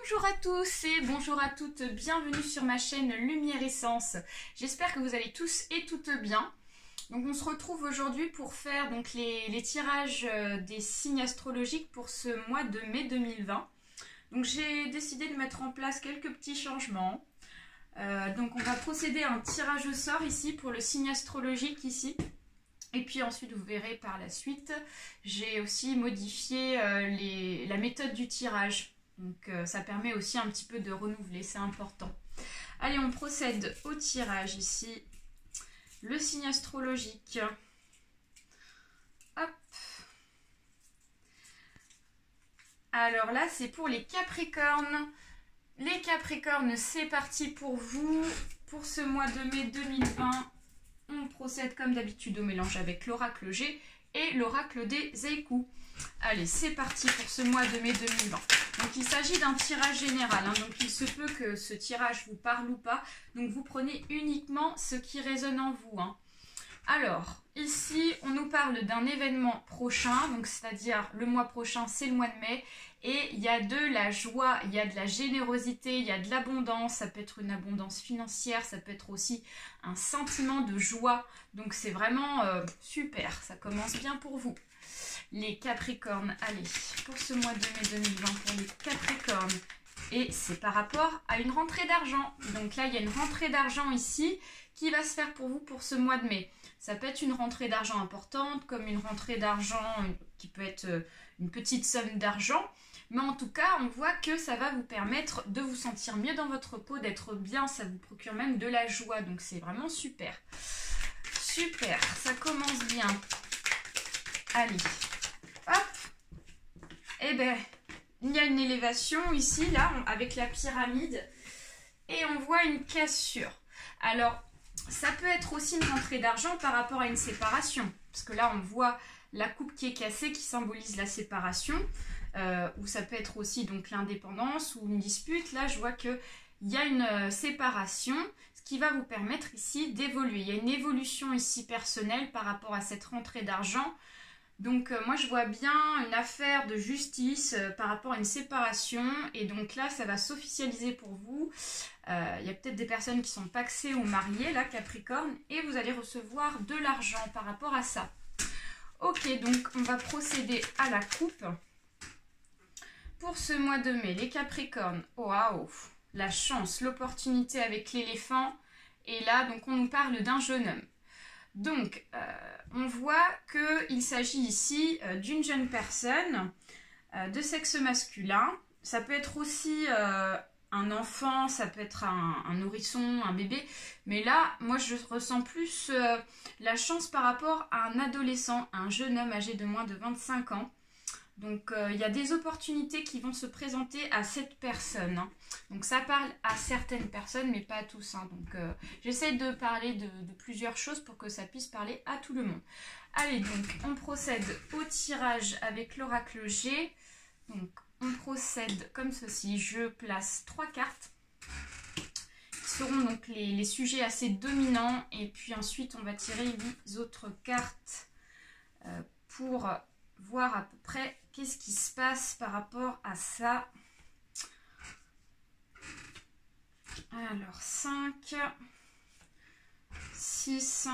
Bonjour à tous et bonjour à toutes, bienvenue sur ma chaîne Lumière Essence. J'espère que vous allez tous et toutes bien. Donc on se retrouve aujourd'hui pour faire donc les tirages des signes astrologiques pour ce mois de mai 2020. Donc j'ai décidé de mettre en place quelques petits changements. Donc on va procéder à un tirage au sort ici pour le signe astrologique ici. Et puis ensuite vous verrez par la suite, j'ai aussi modifié la méthode du tirage. Donc ça permet aussi un petit peu de renouveler, c'est important. Allez, on procède au tirage ici. Le signe astrologique. Hop. Alors là, c'est pour les Capricornes. Les Capricornes, c'est parti pour vous. Pour ce mois de mai 2020, on procède comme d'habitude au mélange avec l'oracle G et l'oracle des Zeiku. Allez, c'est parti pour ce mois de mai 2020. Donc il s'agit d'un tirage général, hein, donc il se peut que ce tirage vous parle ou pas. Donc vous prenez uniquement ce qui résonne en vous. Hein. Alors, ici, on nous parle d'un événement prochain, donc c'est-à-dire le mois prochain, c'est le mois de mai. Et il y a de la joie, il y a de la générosité, il y a de l'abondance. Ça peut être une abondance financière, ça peut être aussi un sentiment de joie. Donc c'est vraiment super, ça commence bien pour vous. Les Capricornes, allez, pour ce mois de mai 2020, pour les Capricornes. Et c'est par rapport à une rentrée d'argent. Donc là, il y a une rentrée d'argent ici qui va se faire pour vous pour ce mois de mai. Ça peut être une rentrée d'argent importante, comme une rentrée d'argent qui peut être une petite somme d'argent. Mais en tout cas, on voit que ça va vous permettre de vous sentir mieux dans votre peau, d'être bien. Ça vous procure même de la joie. Donc c'est vraiment super. Super, ça commence bien. Allez, hop. Eh bien, il y a une élévation ici, là, avec la pyramide. Et on voit une cassure. Alors, ça peut être aussi une rentrée d'argent par rapport à une séparation. Parce que là, on voit la coupe qui est cassée qui symbolise la séparation. Ou ça peut être aussi donc l'indépendance ou une dispute. Là, je vois qu'il y a une séparation, ce qui va vous permettre ici d'évoluer. Il y a une évolution ici personnelle par rapport à cette rentrée d'argent. Donc moi je vois bien une affaire de justice par rapport à une séparation. Et donc là, ça va s'officialiser pour vous. Il y a peut-être des personnes qui sont paxées ou mariées, là, Capricorne. Et vous allez recevoir de l'argent par rapport à ça. Ok, donc on va procéder à la coupe. Pour ce mois de mai, les Capricornes, waouh, la chance, l'opportunité avec l'éléphant. Et là, donc, on nous parle d'un jeune homme. Donc, on voit qu'il s'agit ici d'une jeune personne de sexe masculin. Ça peut être aussi un enfant, ça peut être un nourrisson, un bébé. Mais là, moi, je ressens plus la chance par rapport à un adolescent, un jeune homme âgé de moins de 25 ans. Donc, il y a des opportunités qui vont se présenter à cette personne. Hein. Donc, ça parle à certaines personnes, mais pas à tous. Hein. Donc, j'essaie de parler de plusieurs choses pour que ça puisse parler à tout le monde. Allez, donc, on procède au tirage avec l'oracle G. Donc, on procède comme ceci. Je place 3 cartes qui seront donc les sujets assez dominants. Et puis ensuite, on va tirer les autres cartes pour voir à peu près qu'est-ce qui se passe par rapport à ça. Alors, 5, 6,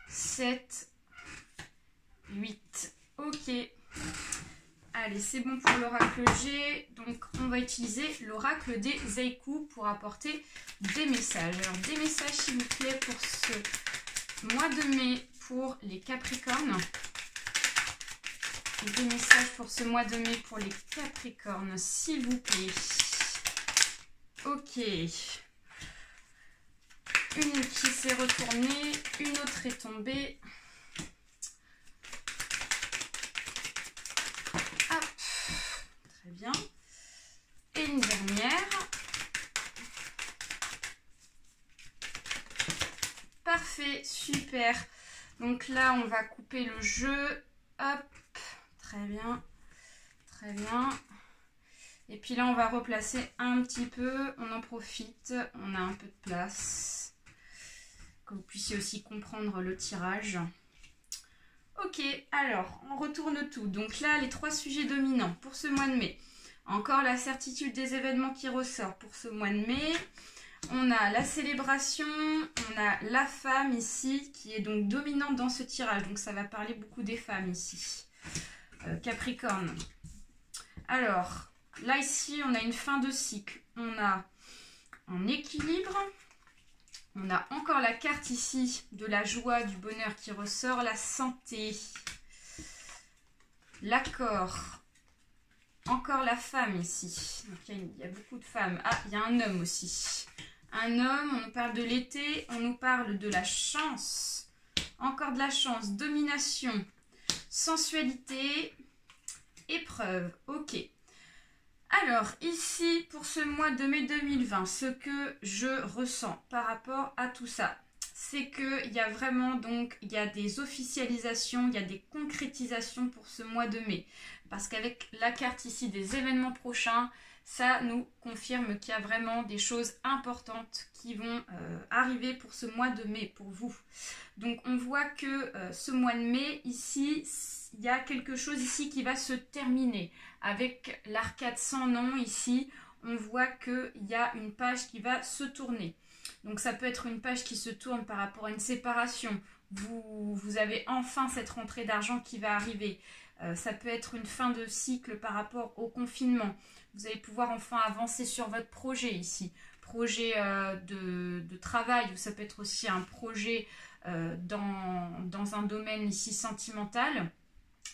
7, 8. Ok. Allez, c'est bon pour l'oracle G. Donc, on va utiliser l'oracle des Zeiku pour apporter des messages. Alors, des messages, s'il vous plaît, pour ce mois de mai pour les Capricornes. Des messages pour ce mois de mai pour les Capricornes, s'il vous plaît. Ok. Une qui s'est retournée, une autre est tombée. Hop. Très bien. Et une dernière. Parfait, super. Donc là, on va couper le jeu. Hop. Très bien, très bien. Et puis là, on va replacer un petit peu. On en profite. On a un peu de place. Que vous puissiez aussi comprendre le tirage. Ok, alors, on retourne tout. Donc là, les 3 sujets dominants pour ce mois de mai. Encore la certitude des événements qui ressort pour ce mois de mai. On a la célébration, on a la femme ici qui est donc dominante dans ce tirage. Donc ça va parler beaucoup des femmes ici. Capricorne. Alors, là ici on a une fin de cycle. On a un équilibre. On a encore la carte ici de la joie, du bonheur qui ressort. La santé. L'accord. Encore la femme ici. Donc, il y a beaucoup de femmes. Ah, il y a un homme aussi. Un homme, on nous parle de l'été, on nous parle de la chance. Encore de la chance, domination, sensualité, épreuve. Ok. Alors, ici, pour ce mois de mai 2020, ce que je ressens par rapport à tout ça, c'est qu'il y a vraiment donc, il y a des officialisations, il y a des concrétisations pour ce mois de mai. Parce qu'avec la carte ici des événements prochains, ça nous confirme qu'il y a vraiment des choses importantes qui vont arriver pour ce mois de mai, pour vous. Donc on voit que ce mois de mai, ici, il y a quelque chose ici qui va se terminer. Avec l'arcade sans nom ici, on voit qu'il y a une page qui va se tourner. Donc ça peut être une page qui se tourne par rapport à une séparation. Vous avez enfin cette rentrée d'argent qui va arriver. Ça peut être une fin de cycle par rapport au confinement. Vous allez pouvoir enfin avancer sur votre projet ici. Projet de travail, ou ça peut être aussi un projet dans un domaine ici sentimental.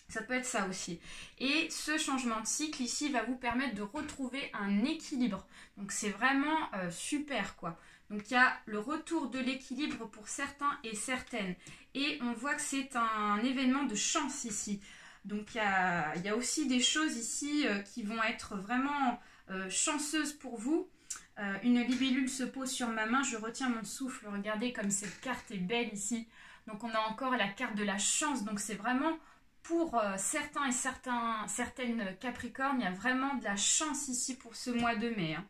Ça peut être ça aussi. Et ce changement de cycle ici va vous permettre de retrouver un équilibre. Donc c'est vraiment super quoi. Donc il y a le retour de l'équilibre pour certains et certaines. Et on voit que c'est un événement de chance ici. Donc il y a aussi des choses ici qui vont être vraiment chanceuses pour vous. Une libellule se pose sur ma main, je retiens mon souffle. Regardez comme cette carte est belle ici. Donc on a encore la carte de la chance. Donc c'est vraiment pour certains et certaines Capricornes, il y a vraiment de la chance ici pour ce mois de mai. Hein.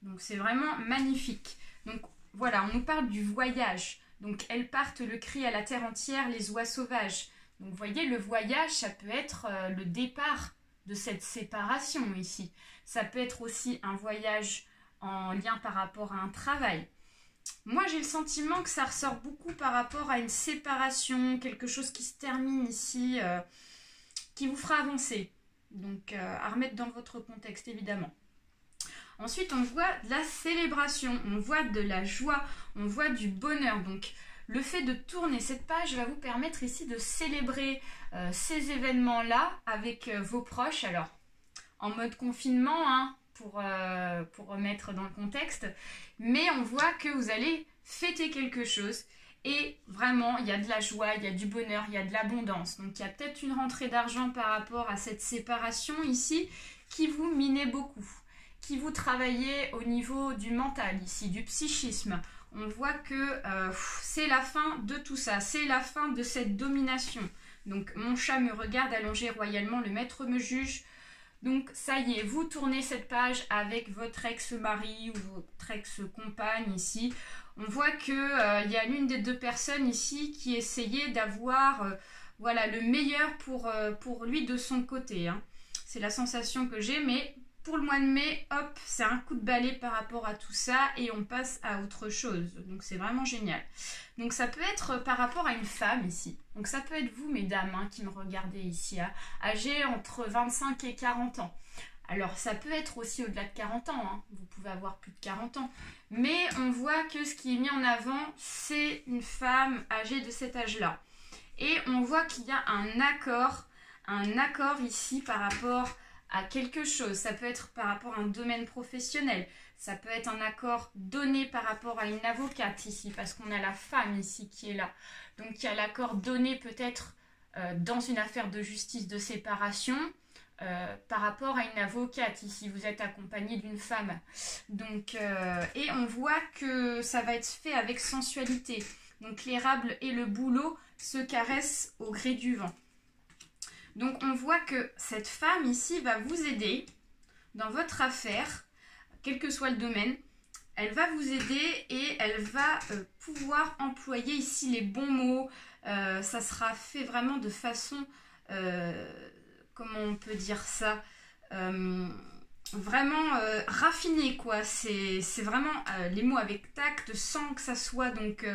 Donc c'est vraiment magnifique. Donc voilà, on nous parle du voyage. Donc elles partent le cri à la terre entière, les oies sauvages. Donc vous voyez, le voyage, ça peut être le départ de cette séparation ici. Ça peut être aussi un voyage en lien par rapport à un travail. Moi, j'ai le sentiment que ça ressort beaucoup par rapport à une séparation, quelque chose qui se termine ici, qui vous fera avancer. Donc, à remettre dans votre contexte, évidemment. Ensuite, on voit de la célébration, on voit de la joie, on voit du bonheur. Donc, le fait de tourner cette page va vous permettre ici de célébrer ces événements-là avec vos proches. Alors, en mode confinement, hein, pour remettre dans le contexte. Mais on voit que vous allez fêter quelque chose. Et vraiment, il y a de la joie, il y a du bonheur, il y a de l'abondance. Donc, il y a peut-être une rentrée d'argent par rapport à cette séparation ici qui vous minait beaucoup. Qui vous travaillez au niveau du mental ici, du psychisme. On voit que c'est la fin de tout ça, c'est la fin de cette domination. Donc mon chat me regarde allongé royalement, le maître me juge. Donc ça y est, vous tournez cette page avec votre ex-mari ou votre ex-compagne ici. On voit que y a l'une des deux personnes ici qui essayait d'avoir voilà, le meilleur pour lui de son côté. Hein. C'est la sensation que j'ai, mais pour le mois de mai, hop, c'est un coup de balai par rapport à tout ça et on passe à autre chose. Donc c'est vraiment génial. Donc ça peut être par rapport à une femme ici. Donc ça peut être vous, mesdames, hein, qui me regardez ici, hein, âgées entre 25 et 40 ans. Alors ça peut être aussi au-delà de 40 ans, hein. Vous pouvez avoir plus de 40 ans. Mais on voit que ce qui est mis en avant, c'est une femme âgée de cet âge-là. Et on voit qu'il y a un accord ici par rapport à quelque chose. Ça peut être par rapport à un domaine professionnel. Ça peut être un accord donné par rapport à une avocate ici, parce qu'on a la femme ici qui est là. Donc il y a l'accord donné peut-être dans une affaire de justice de séparation par rapport à une avocate ici. Vous êtes accompagné d'une femme. Donc, et on voit que ça va être fait avec sensualité. Donc l'érable et le bouleau se caressent au gré du vent. Donc on voit que cette femme ici va vous aider dans votre affaire, quel que soit le domaine. Elle va vous aider et elle va pouvoir employer ici les bons mots. Ça sera fait vraiment de façon, comment on peut dire ça, vraiment raffiné, quoi. C'est vraiment les mots avec tact, sans que ça soit donc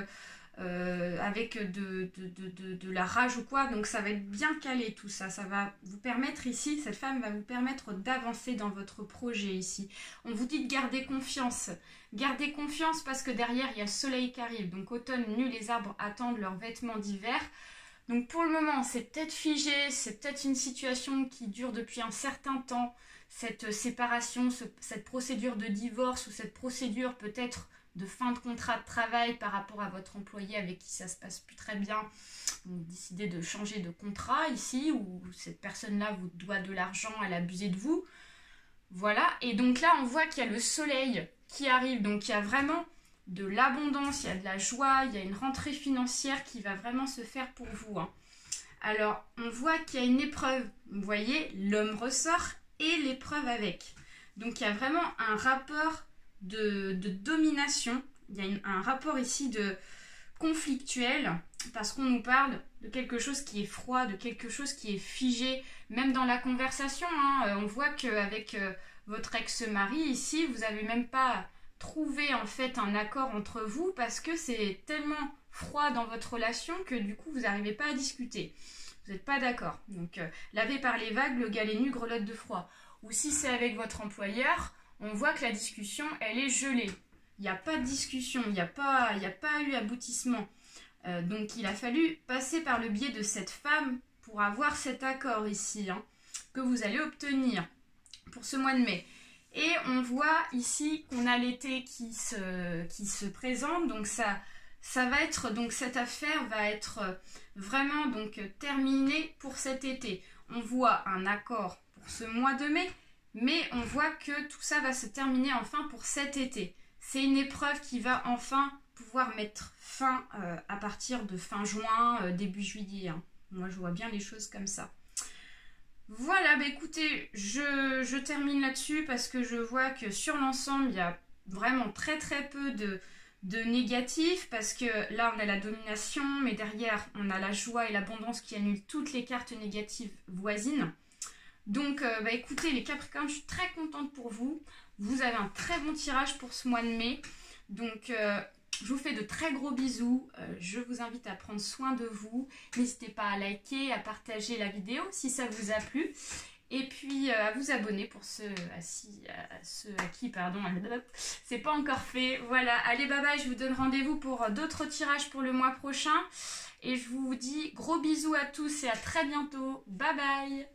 avec de la rage ou quoi. Donc ça va être bien calé tout ça. Ça va vous permettre ici, cette femme va vous permettre d'avancer dans votre projet ici. On vous dit de garder confiance. Gardez confiance parce que derrière il y a le soleil qui arrive. Donc automne nu, les arbres attendent leurs vêtements d'hiver. Donc pour le moment, c'est peut-être figé, c'est peut-être une situation qui dure depuis un certain temps, cette séparation, cette procédure de divorce ou cette procédure peut-être de fin de contrat de travail par rapport à votre employé avec qui ça se passe plus très bien. Vous décidez de changer de contrat ici, ou cette personne-là vous doit de l'argent, elle a abusé de vous. Voilà, et donc là on voit qu'il y a le soleil qui arrive, donc il y a vraiment de l'abondance, il y a de la joie, il y a une rentrée financière qui va vraiment se faire pour vous. Hein. Alors, on voit qu'il y a une épreuve. Vous voyez, l'homme ressort et l'épreuve avec. Donc, il y a vraiment un rapport de domination. Il y a un rapport ici de conflictuel parce qu'on nous parle de quelque chose qui est froid, de quelque chose qui est figé, même dans la conversation. Hein, on voit qu'avec votre ex-mari ici, vous n'avez même pas trouvé en fait un accord entre vous parce que c'est tellement froid dans votre relation que du coup vous n'arrivez pas à discuter. Vous n'êtes pas d'accord. Donc lavé par les vagues, le galet nu grelotte de froid. Ou si c'est avec votre employeur, on voit que la discussion elle est gelée. Il n'y a pas de discussion, il n'y a pas eu aboutissement. Donc il a fallu passer par le biais de cette femme pour avoir cet accord ici, hein, que vous allez obtenir pour ce mois de mai. Et on voit ici qu'on a l'été qui se présente, donc ça va être, donc cette affaire va être vraiment donc terminée pour cet été. On voit un accord pour ce mois de mai, mais on voit que tout ça va se terminer enfin pour cet été. C'est une épreuve qui va enfin pouvoir mettre fin à partir de fin juin, début juillet. Hein. Moi, je vois bien les choses comme ça. Voilà, bah écoutez, je termine là-dessus parce que je vois que sur l'ensemble, il y a vraiment très très peu de négatifs parce que là, on a la domination, mais derrière, on a la joie et l'abondance qui annulent toutes les cartes négatives voisines. Donc, bah écoutez, les Capricornes, je suis très contente pour vous. Vous avez un très bon tirage pour ce mois de mai. Donc, je vous fais de très gros bisous. Je vous invite à prendre soin de vous. N'hésitez pas à liker, à partager la vidéo si ça vous a plu. Et puis, à vous abonner pour ceux à qui c'est pas encore fait. Voilà, allez, bye bye. Je vous donne rendez-vous pour d'autres tirages pour le mois prochain. Et je vous dis gros bisous à tous et à très bientôt. Bye bye.